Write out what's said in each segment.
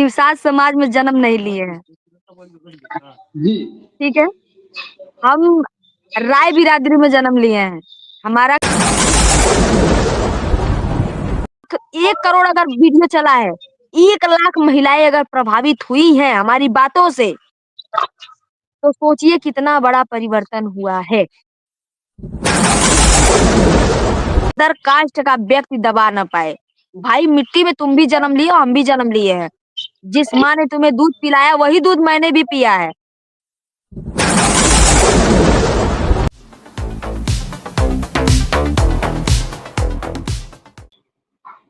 निषाद समाज में जन्म नहीं लिए हैं। जी ठीक है, हम राय बिरादरी में जन्म लिए हैं। हमारा 1 करोड़ अगर वीडियो चला है, 1 लाख महिलाएं अगर प्रभावित हुई हैं हमारी बातों से, तो सोचिए कितना बड़ा परिवर्तन हुआ है। अदर कास्ट का व्यक्ति दबा न पाए। भाई मिट्टी में तुम भी जन्म लिए हो, हम भी जन्म लिए हैं। जिस माँ ने तुम्हें दूध पिलाया वही दूध मैंने भी पिया है।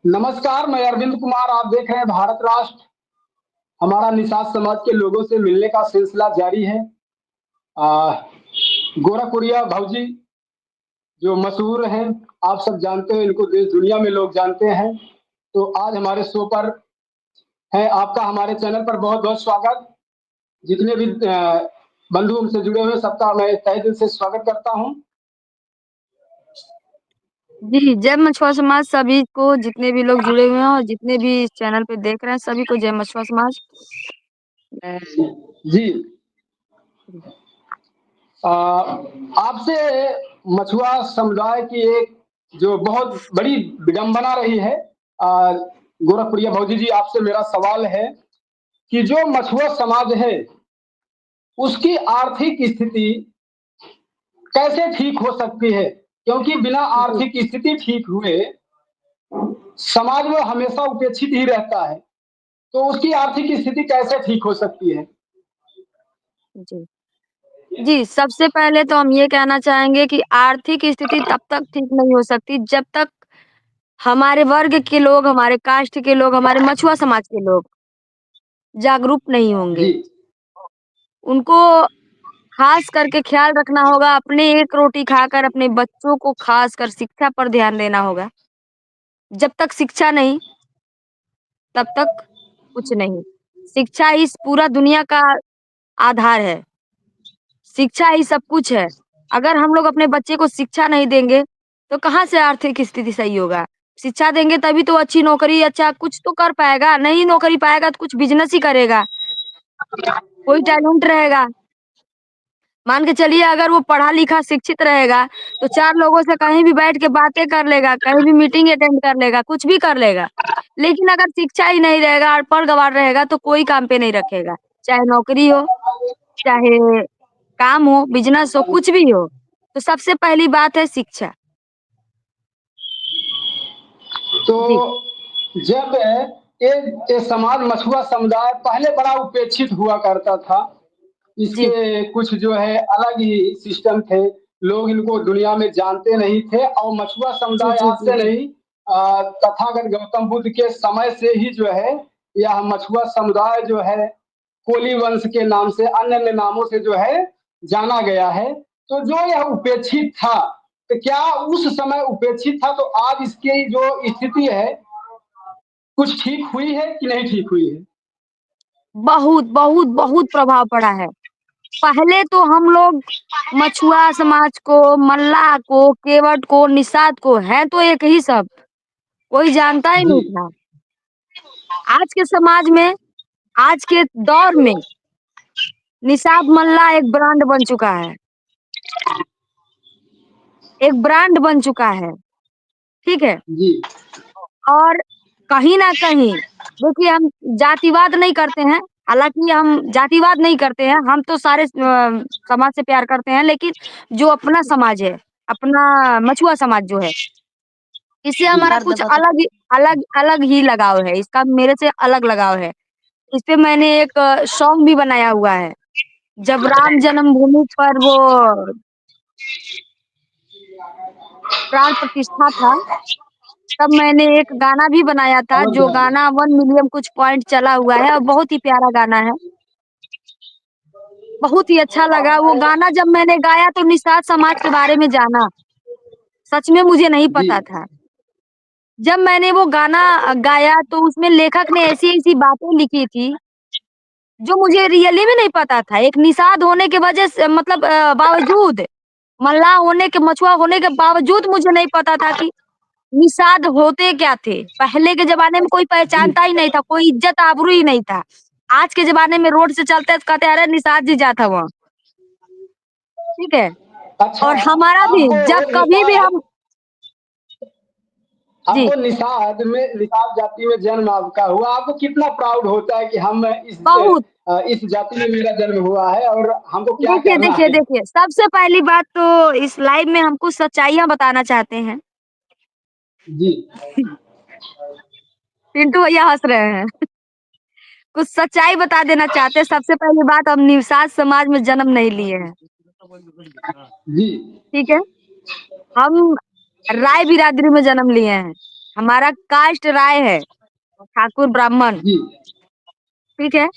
नमस्कार, मैं अरविंद कुमार। आप देख रहे हैं भारत राष्ट्र। हमारा निषाद समाज के लोगों से मिलने का सिलसिला जारी है। गोरखपुरिया भाऊजी जो मशहूर हैं, आप सब जानते हो, इनको देश दुनिया में लोग जानते हैं। तो आज हमारे शो पर है। आपका हमारे चैनल पर बहुत बहुत स्वागत। जितने भी बंधु हमसे जुड़े हुए सबका मैं तहे दिल से स्वागत करता हूं। जी, जय मछुआ समाज सभी को, जितने भी लोग जुड़े हुए हैं और जितने भी इस चैनल पे देख रहे हैं सभी को जय मछुआ समाज। जी, आपसे मछुआ समुदाय की एक जो बहुत बड़ी विडंबना रही है, गोरखप्रिया भौजी जी, आपसे मेरा सवाल है कि जो मछुआ समाज है उसकी आर्थिक स्थिति कैसे ठीक हो सकती है? क्योंकि बिना आर्थिक स्थिति ठीक हुए समाज में हमेशा उपेक्षित ही रहता है। तो उसकी आर्थिक स्थिति कैसे ठीक हो सकती है? जी जी, सबसे पहले तो हम ये कहना चाहेंगे कि आर्थिक स्थिति तब तक ठीक नहीं हो सकती जब तक हमारे वर्ग के लोग, हमारे कास्ट के लोग, हमारे मछुआ समाज के लोग जागरूक नहीं होंगे। जी उनको खास करके ख्याल रखना होगा, अपने एक रोटी खाकर अपने बच्चों को खासकर शिक्षा पर ध्यान देना होगा। जब तक शिक्षा नहीं, तब तक कुछ नहीं। शिक्षा ही इस पूरा दुनिया का आधार है। शिक्षा ही सब कुछ है। अगर हम लोग अपने बच्चे को शिक्षा नहीं देंगे, तो कहाँ से आर्थिक स्थिति सही होगा? शिक्षा देंगे तभी तो अच्छी नौकरी, अच्छा कुछ तो कर पाएगा। नहीं नौकरी पाएगा तो कुछ बिज़नेस ही करेगा, कोई टैलेंट रहेगा। मान के चलिए अगर वो पढ़ा-लिखा शिक्षित रहेगा, तो 4 लोगों से कहीं भी बैठ के बातें कर लेगा, कहीं भी मीटिंग अटेंड कर लेगा, कुछ भी कर लेगा। लेकिन अगर शिक्षा ही नहीं रहेगा, अनपढ़-गँवार रहेगा तो कोई काम पे नहीं रखेगा। चाहे नौकरी हो, चाहे काम हो, बिज़नेस हो, कुछ भी हो। तो सबसे पहली बात है शिक्षा। जी, तो जब ये समाज मछुआ समुदाय पहले बड़ा उपेक्षित हुआ करता था। जी। इसके कुछ जो है अलग ही सिस्टम थे। लोग इनको दुनिया में जानते नहीं थे और मछुआ जी, समुदाय जी, आज जी, से जी। नहीं, तथागत गौतम बुद्ध के समय से ही जो है यह मछुआ समुदाय जो है कोली वंश के नाम से, अन्य अन्य नामों से जो है जाना गया है। तो जो यह उपेक्षित था, तो क्या उस समय उपेक्षित था तो आज इसकी जो स्थिति है कुछ ठीक हुई है कि नहीं ठीक हुई है? बहुत, बहुत, बहुत प्रभाव पड़ा है। पहले तो हम लोग मछुआ समाज को, मल्लाह को, केवट को, निषाद को हैं तो एक ही सब, कोई जानता ही जी नहीं था। आज के समाज में, आज के दौर में निषाद मल्लाह एक ब्रांड बन चुका है। एक ब्रांड बन चुका है, ठीक है? जी और कहीं न कहीं देखिए हम जातिवाद नहीं करते हैं, हालाँकि हम जातिवाद नहीं करते हैं, हम तो सारे समाज से प्यार करते हैं, लेकिन जो अपना समाज है, अपना मछुआ समाज जो है, इससे जी हमारा कुछ अलग ही लगाव है, इसका मेरे से अलग लगाव है। इस पे मैंने एक सॉन्ग भी बनाया हुआ है। जब राम जन्मभूमि पर वो प्राण प्रतिष्ठा था, तब मैंने एक गाना भी बनाया था, समझ जो गया। गाना 1 मिलियन कुछ पॉइंट चला हुआ है और बहुत ही प्यारा गाना है। बहुत ही अच्छा लगा वो गाना जब मैंने गाया तो निषाद समाज के बारे में जाना। सच में मुझे नहीं जी पता था। जब मैंने वो गाना गाया तो उसमें लेखक ने ऐसी-ऐसी बातें लिखी थी, जो मुझे रियली में नहीं पता था। एक निषाद होने के वजह से मतलब बावजूद, मल्लाह होने के, मछुआ होने के बावजूद मुझे नहीं पता था कि निषाद होते क्या थे? पहले के ज़माने में कोई जी, पहचानता ही नहीं था, कोई इज़्ज़त आबरू ही नहीं था। आज के ज़माने में रोड से चलते हैं तो कहते हैं, "अरे! निषाद जी जात हवं।" ठीक है? अच्छा और हमारा भी जब आपको कभी भी निषाद हम जी, आपको निषाद जाति में जन्म आपका हुआ, आपको कितना प्राउड होता है कि हम बहुत इस जाति में मेरा जन्म हुआ है और हमको क्या देखिए, करना देखिए, है? देखिए, सबसे पहली बात तो इस लाइव में हम कुछ सच्चाइयाँ बताना चाहते हैं। जी, पिंटू भैया हँस रहे हैं। कुछ सच्चाई बता देना चाहते हैं। सबसे पहली बात हम निषाद समाज में जन्म नहीं लिए हैं, जी, ठीक है? हम राय बिरादरी में जन्म लिए हैं। हमारा कास्ट राय है, ठाकुर ब्राह्मण, जी, ठीक है?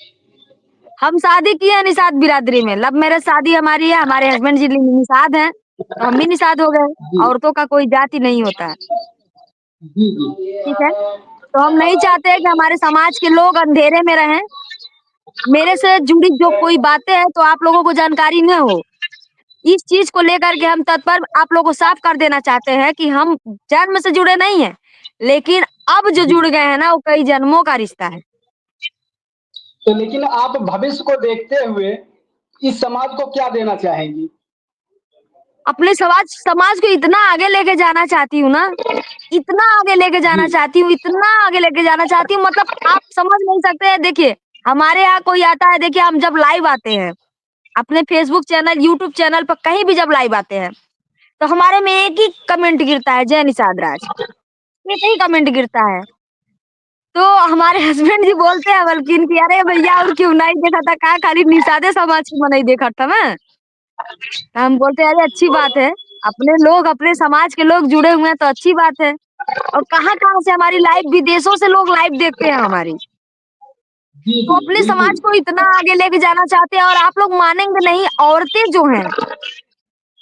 हम शादी किए हैं निषाद बिरादरी में, लव मैरिज शादी हमारी है, हमारे हस्बैंड जी निषाद हैं, तो हम भी निषाद हो गए। जी, औरतों का कोई जाति नहीं होता है, जी, जी, ठीक है? तो हम नहीं चाहते हैं कि हमारे समाज के लोग अंधेरे में रहें। मेरे से जुड़ी जो कोई बातें हैं तो आप लोगों को जानकारी न हो। इस चीज़ को लेकर के हम तत्पर आप लोगों को साफ कर देना चाहते हैं कि हम जन्म से जुड़े नहीं हैं, लेकिन अब जो जी। जुड़ गए हैं ना वो कई जन्मों का रिश्ता है। तो लेकिन आप भविष्य को देखते हुए इस समाज को क्या देना चाहेंगी? अपने समाज समाज को इतना आगे लेके जाना चाहती हूँ ना, इतना आगे लेके जी, जाना चाहती हूँ, इतना आगे लेके जाना चाहती हूँ मतलब आप समझ नहीं सकते हैं। देखिए, हमारे यहाँ कोई आता है देखिए हम जब लाइव आते हैं, अपने फेसबुक चैनल, यूट्यूब चैनल पर कहीं भी जब लाइव आते हैं, तो हमारे में एक ही कमेंट गिरता है, जय निषाद राज। एक ही कमेंट गिरता है। तो हमारे हस्बैंड जी बोलते हैं बल्कि कि अरे भैया और क्यों नहीं देखा था का खाली निषादे समाज के में नहीं देखत था मैं। हम बोलते हैं अरे अच्छी बात है, अपने लोग अपने समाज के लोग जुड़े हुए हैं तो अच्छी बात है। और कहाँ-कहाँ से हमारी लाइव विदेशों से लोग लाइव देखते हैं हमारी। जी, तो जी, अपने बिल्कुल। समाज को इतना आगे लेके जाना चाहते हैं और आप लोग मानेंगे नहीं औरतें जो हैं,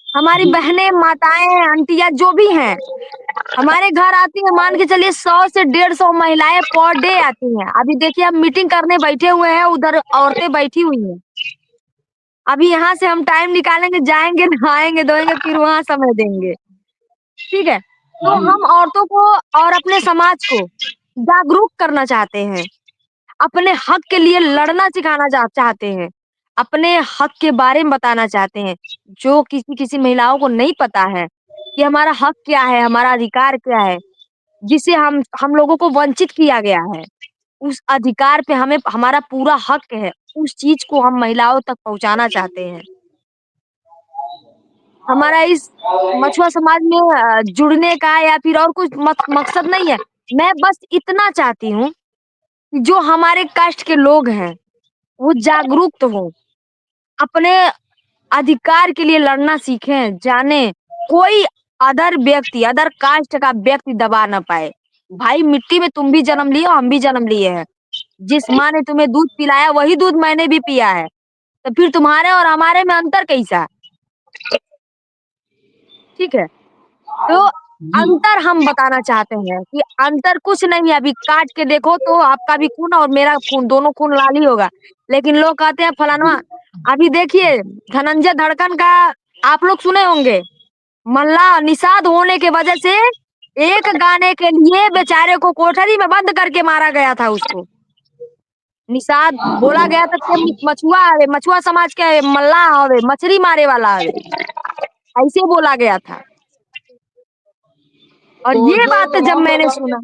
हमारी जी, बहनें, माताएँ, आंटियाँ जो भी हैं, हमारे घर आती हैं मान के चलिए 100 से 150 महिलाएँ पर डे आती हैं। अभी देखिए हम मीटिंग करने बैठे हुए हैं, उधर औरतें बैठी हुई हैं। अभी यहाँ से हम टाइम निकालेंगे, जाएँगे, नहाएँगे, धोएँगे, फिर वहाँ समय देंगे, ठीक है? तो जी, हम औरतों को और अपने समाज को जागरूक करना चाहते हैं, अपने हक के लिए लड़ना सिखाना चाहते हैं, अपने हक के बारे में बताना चाहते हैं, जो किसी-किसी महिलाओं को नहीं पता है कि हमारा हक क्या है, हमारा अधिकार क्या है, जिसे हम लोगों को वंचित किया गया है। उस अधिकार पे हमें हमारा पूरा हक है, उस चीज़ को हम महिलाओं तक पहुँचाना चाहते हैं। हमारा इस मछुआ समाज में जुड़ने का या फिर और कुछ मकसद नहीं है। मैं बस इतना चाहती हूँ, कि जो हमारे कास्ट के लोग हैं, वो जागरूक तो हों, अपने अधिकार के लिए लड़ना सीखें, जानें, कोई अदर कास्ट का व्यक्ति दबा ना पाए। भाई मिट्टी में तुम भी जन्म लिए हो, हम भी जन्म लिए हैं। जिस माँ ने तुम्हें दूध पिलाया वही दूध मैंने भी पिया है, तो फिर तुम्हारे और हमारे में अंतर कैसा? ठीक है? तो जी, अंतर हम बताना चाहते हैं कि अंतर कुछ नहीं है, अभी काट के देखो तो आपका भी खून और मेरा खून, दोनों खून लाल ही होगा। लेकिन लोग कहते हैं जी, फलाना अभी देखिए धनंजय धड़कन का आप लोग सुने होंगे, मल्ला निषाद होने की वजह से एक गाने के लिए बेचारे को कोठरी में बंद करके मारा गया था उसको। निषाद बोला गया था कि मछुआ हवे, मछुआ समाज के मल्लाह हवे, मछली मारे वाला हवे, ऐसे बोला गया था। और तो ये जो बात जब तमाम मैंने प्रकार के सुना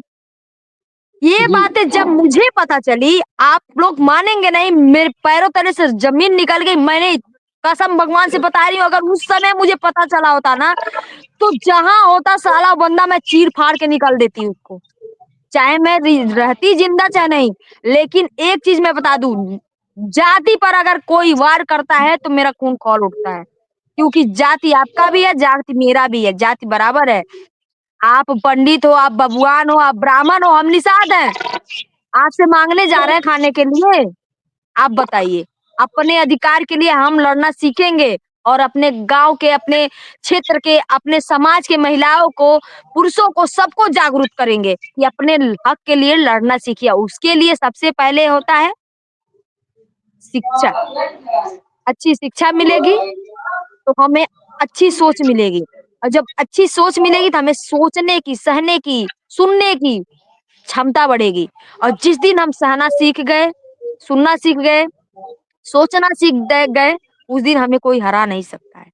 ये जी, बातें जब मुझे पता चली, आप लोग मानेंगे नहीं मेरे पैरों तले से ज़मीन निकल गई। मैंने कसम भगवान से बता रही हूँ अगर उस समय मुझे पता चला होता ना, तो जहाँ होता साला बंदा मैं चीर-फाड़ के निकाल देती उसको। चाहे मैं रहती जिंदा चाहे नहीं, लेकिन एक चीज़ मैं बता दूँ, जाति पर अगर कोई वार करता है तो मेरा खून खौल उठता है। क्योंकि जाति आपका भी है, जाति मेरा भी है, जाति बराबर है। आप पंडित हो, आप बबुआन हो, आप ब्राह्मण हो, हम निषाद हैं। आपसे माँगने जा रहे हैं खाने के लिए, आप बताइए। अपने अधिकार के लिए हम लड़ना सीखेंगे और अपने गाँव के, अपने क्षेत्र के, अपने समाज के महिलाओं को, पुरुषों को, सबको जागरूक करेंगे कि अपने हक के लिए लड़ना सीखिए। उसके लिए सबसे पहले होता है शिक्षा। अच्छी शिक्षा मिलेगी, तो हमें अच्छी सोच मिलेगी। और जब अच्छी सोच मिलेगी तो हमें सोचने की, सहने की, सुनने की क्षमता बढ़ेगी। और जिस दिन हम सहना सीख गए, सुनना सीख गए, सोचना सीख गए, उस दिन हमें कोई हरा नहीं सकता है।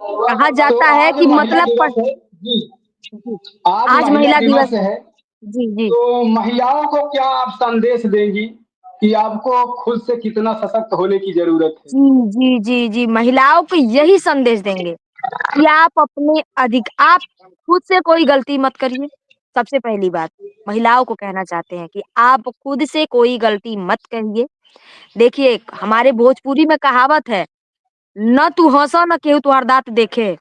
कहा तो जाता है आज कि महिला मतलब दिवस है जी, जी, आज आज महिला महिला दिवस दिवस है। है, जी, जी। तो महिलाओं को क्या आप संदेश देंगी कि आपको खुद से कितना सशक्त होने की ज़रूरत है? जी, जी, जी, जी, महिलाओं को यही संदेश देंगे कि आप खुद से कोई गलती मत करिए। सबसे पहली बात, महिलाओं को कहना चाहते हैं कि आप खुद से कोई गलती मत करिए। देखिए, हमारे भोजपुरी में कहावत है, "न तू हँसा न केहू तुहार दाँत देखे।"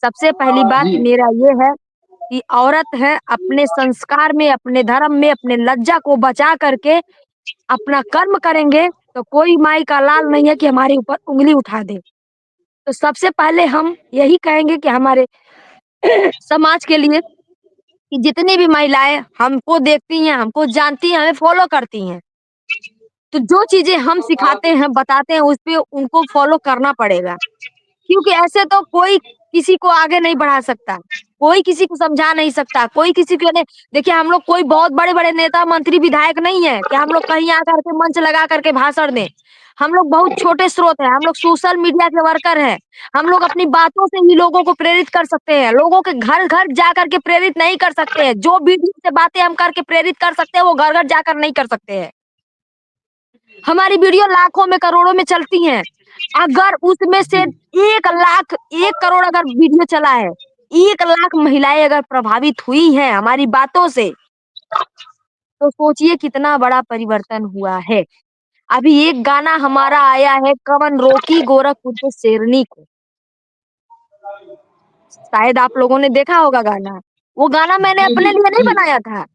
सबसे पहली बात जी, मेरा ये है कि औरत है, अपने संस्कार में, अपने धर्म में, अपने लज्जा को बचा करके अपना कर्म करेंगे, तो कोई माई का लाल नहीं है कि हमारे ऊपर उँगली उठा दे। तो सबसे पहले हम यही कहेंगे कि हमारे समाज के लिए कि जितनी भी महिलाएँ हमको देखती हैं, हमको जानती हैं, हमें फ़ॉलो करती हैं, तो जो चीज़ें हम सिखाते हैं, बताते हैं, उस पे उनको फ़ॉलो करना पड़ेगा। क्योंकि ऐसे तो कोई किसी को आगे नहीं बढ़ा सकता, कोई किसी को समझा नहीं सकता, कोई किसी को नहीं। देखिए, हम लोग कोई बहुत बड़े-बड़े नेता, मंत्री, विधायक नहीं है कि हम लोग कहीं आकर के मंच लगा कर के भाषण दें। हम लोग बहुत छोटे स्रोत हैं, हम लोग सोशल मीडिया के वर्कर हैं। हम लोग अपनी बातों से ही लोगों को प्रेरित कर सकते हैं, लोगों के घर-घर जाकर के प्रेरित नहीं कर सकते हैं। जो वीडियो से बातें हम करके प्रेरित कर सकते हैं, वो घर-घर जाकर नहीं कर सकते हैं। हमारी वीडियो लाखों में, करोड़ों में चलती हैं। अगर उसमें से जी, 1 लाख 1 करोड़ अगर वीडियो चला है, 1 लाख महिलाएँ अगर प्रभावित हुई हैं हमारी बातों से, तो सोचिए कितना बड़ा परिवर्तन हुआ है। अभी एक गाना हमारा आया है, कवन रोकी गोरखपुर के शेरनी को, शायद आप लोगों ने देखा होगा गाना। वो गाना मैंने जी, अपने जी, लिए नहीं जी, बनाया था,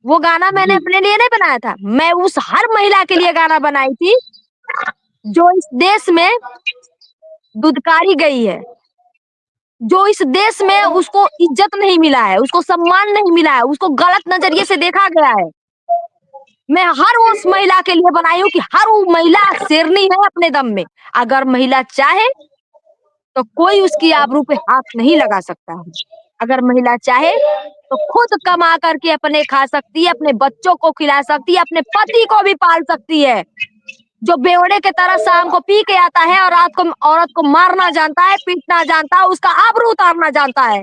वो गाना मैंने जी, अपने लिए नहीं बनाया था। मैं उस हर महिला के लिए गाना बनाई थी, जो इस देश में दुत्कारी गई है। जो इस देश में उसको इज़्ज़त नहीं मिला है, उसको सम्मान नहीं मिला है, उसको गलत नज़रिए से देखा गया है। मैं हर उस महिला के लिए बनाई हूँ कि हर वो महिला शेरनी है अपने दम में। अगर महिला चाहे तो कोई उसकी आबरू पे हाथ नहीं लगा सकता है। अगर महिला चाहे तो खुद कमा करके अपने खा सकती है, अपने बच्चों को खिला सकती है, अपने पति को भी पाल सकती है। जो बेवड़े की तरह शाम को पी के आता है और रात को औरत को मारना जानता है, पीटना जानता है, उसका आबरू उतारना जानता है।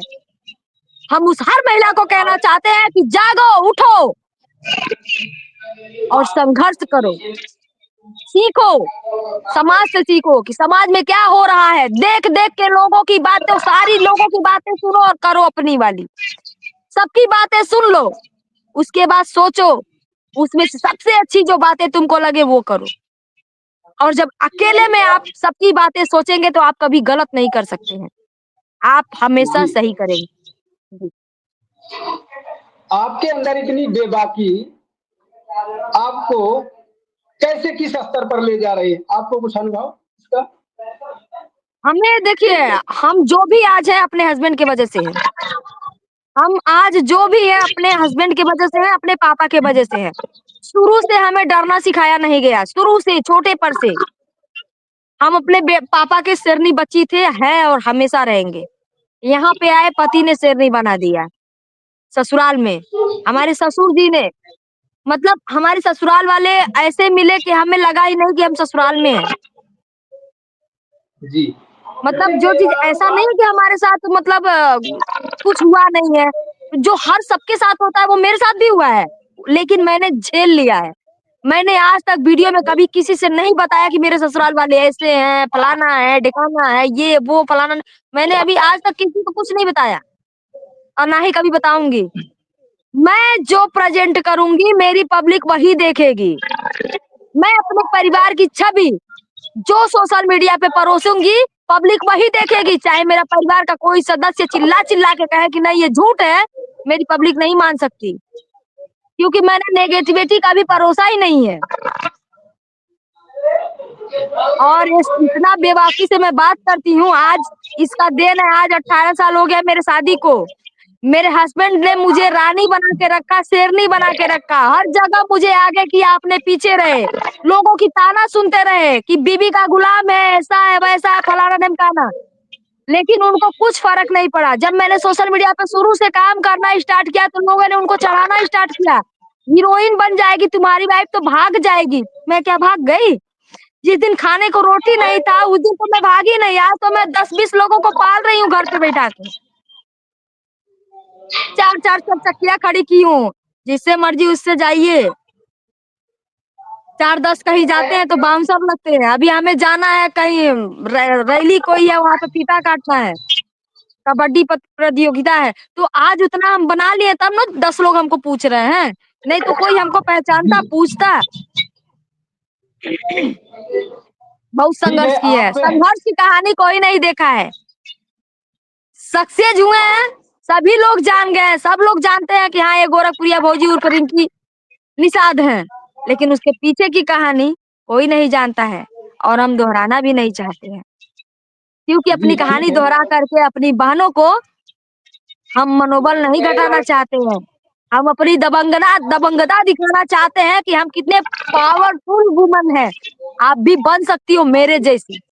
हम उस हर महिला को कहना चाहते हैं कि जागो, उठो और संघर्ष करो, सीखो, समाज से सीखो कि समाज में क्या हो रहा है। देख-देख के लोगों की बातें, सारी लोगों की बातें सुनो और करो अपनी वाली। सबकी बातें सुन लो, उसके बाद सोचो, उसमें से सबसे अच्छी जो बातें तुमको लगे वो करो। और जब अकेले में आप सबकी बातें सोचेंगे तो आप कभी गलत नहीं कर सकते हैं। आप हमेशा जी। सही करेंगे। जी। आपके अंदर इतनी बेबाकी आपको कैसे किस स्तर पर ले जा रही है? आपको कुछ अनुभव इसका? हमें देखिए, हम जो भी आज हैं अपने हस्बैंड की वजह से हैं। हम आज जो भी हैं अपने हस्बैंड की वजह से हैं, अपने पापा की वजह से हैं। शुरू से हमें डरना सिखाया नहीं गया, शुरू से छोटे पर से। हम अपने पापा के सिरनी बच्ची थे, हैं और हमेशा रहेंगे। यहाँ पे आए पति ने शेरनी बना दिया, ससुराल में। हमारे ससुर जी ने मतलब हमारे ससुराल वाले ऐसे मिले कि हमें लगा ही नहीं कि हम ससुराल में हैं। जी। मतलब जो चीज़ ऐसा नहीं है कि हमारे साथ मतलब कुछ हुआ नहीं है। जो हर सबके साथ होता है वो मेरे साथ भी हुआ है, लेकिन मैंने झेल लिया है। मैंने आज तक वीडियो में कभी किसी से नहीं बताया कि मेरे ससुराल वाले ऐसे हैं, फलाना है, ढिकाना है, ये वो फलाना मैंने अभी आज तक किसी को कुछ नहीं बताया और ना ही कभी बताऊँगी। मैं जो प्रेज़ेंट करूँगी मेरी पब्लिक वही देखेगी। मैं अपने परिवार की छवि जो सोशल मीडिया पे परोसूँगी, पब्लिक वही देखेगी, चाहे मेरा परिवार का कोई सदस्य चिल्ला-चिल्ला के कहे कि नहीं ये झूठ है, मेरी पब्लिक नहीं मान सकती, क्योंकि मैंने नेगेटिविटी कभी परोसा ही नहीं है। और इस इतना बेबाकी से मैं बात करती हूँ, आज इसका दिन है, आज 18 साल हो गया मेरे शादी को। मेरे हस्बैंड ने मुझे रानी बना के रखा, शेरनी बना के रखा, हर जगह मुझे आगे किया, अपने पीछे रहे। लोगों की ताना सुनते रहे कि बीवी का गुलाम है, ऐसा है, वैसा है, फलाना-ढिमकाना। लेकिन उनको कुछ फ़र्क नहीं पड़ा। जब मैंने सोशल मीडिया पे शुरू से काम करना स्टार्ट किया तो लोगों ने उनको चढ़ाना स्टार्ट किया। हीरोइन बन जाएगी तुम्हारी वाइफ़ तो भाग जाएगी। मैं क्या भाग गई? जिस दिन खाने को रोटी नहीं था उस दिन तो मैं भागी नहीं, आज तो मैं 10-20 लोगों को पाल रही हूँ घर पे बैठा के। 4-4 चरचक्कियाँ खड़ी की हूँ, जिससे मर्ज़ी उससे जाइए। 4-10 कहीं जाते हैं तो बाउंसर लगते हैं। अभी हमें जाना है कहीं रैली कोई है वहाँ पे फीता काटना है। कबड्डी प्रतियोगिता है, तो आज उतना हम बना लिए तब ना 10 लोग हमको पूछ रहे हैं, नहीं तो कोई हमको पहचानता, पूछता। बहुत ठीक है, संघर्ष किए हैं, आप संघर्ष की कहानी कोई नहीं देखा है। सक्सेस हुए हैं, सभी लोग जान गए हैं, सब लोग जानते हैं कि हाँ, ये गोरखपुरिया भौजी उर्फ रिंकी निषाद हैं, लेकिन उसके पीछे की कहानी कोई नहीं जानता है और हम दोहराना भी नहीं चाहते हैं। क्योंकि जी, अपनी ठीक कहानी है। दोहरा करके अपनी बहनों को हम मनोबल नहीं घटाना चाहते हैं। हम अपनी दबंगता दिखाना चाहते हैं कि हम कितने पावरफुल वुमन हैं। आप भी बन सकती हो मेरे जैसी।